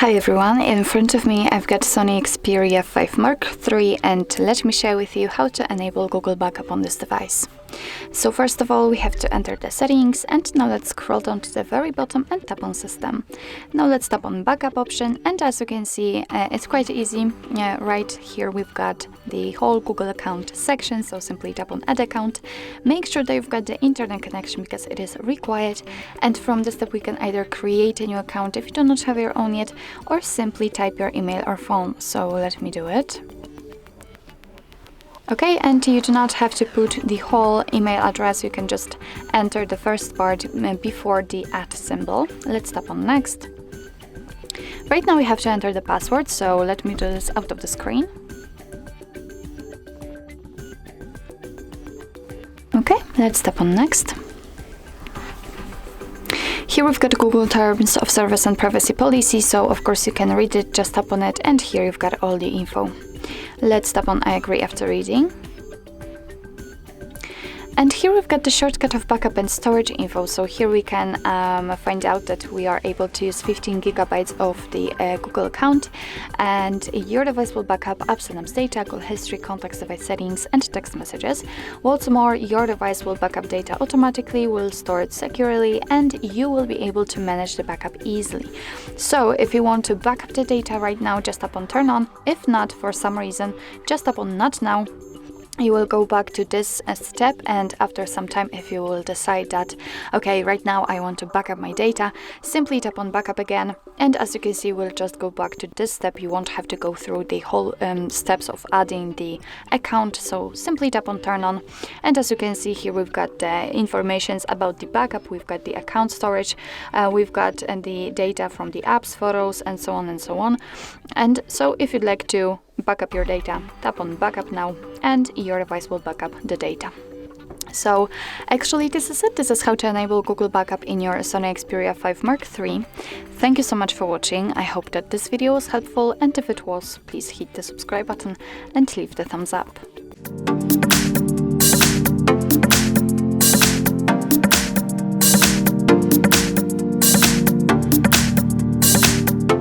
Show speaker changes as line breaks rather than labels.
Hi everyone, in front of me I've got SONY Xperia 5 Mark III, and let me share with you how to enable Google Backup on this device. So first of all, we have to enter the settings, and now let's scroll down to the very bottom and tap on System. Now let's tap on Backup option, and as you can see, it's quite easy. Right here we've got the whole Google account section, so simply tap on Add Account. Make sure that you've got the internet connection because it is required, and from this step we can either create a new account if you do not have your own yet, or simply type your email or phone. So let me do it. Okay, and you do not have to put the whole email address, you can just enter the first part before the @ symbol. Let's tap on Next. Right now we have to enter the password, so let me do this out of the screen. Okay, let's tap on Next. Here we've got Google Terms of Service and Privacy Policy, so of course you can read it, just tap on it, and here you've got all the info. Let's tap on I agree after reading. And here we've got the shortcut of backup and storage info. So here we can find out that we are able to use 15 gigabytes of the Google account, and your device will back up apps and apps data, call history, contacts, device settings, and text messages. What's more, your device will back up data automatically, will store it securely, and you will be able to manage the backup easily. So if you want to back up the data right now, just tap on Turn On. If not, for some reason, just tap on Not Now. You will go back to this step, and after some time, if you will decide that, okay, right now I want to back up my data, simply tap on Backup again, and as you can see, we'll just go back to this step. You won't have to go through the whole steps of adding the account, so simply tap on Turn On, and as you can see here, we've got the informations about the backup, we've got the account storage, we've got the data from the apps, photos, and so on and so on. And so if you'd like to back up your data, tap on Backup now, and your device will back up the data. So actually this is it. This is how to enable Google Backup in your SONY Xperia 5 Mark III. Thank you so much for watching. I hope that this video was helpful, and if it was, please hit the subscribe button and leave the thumbs up.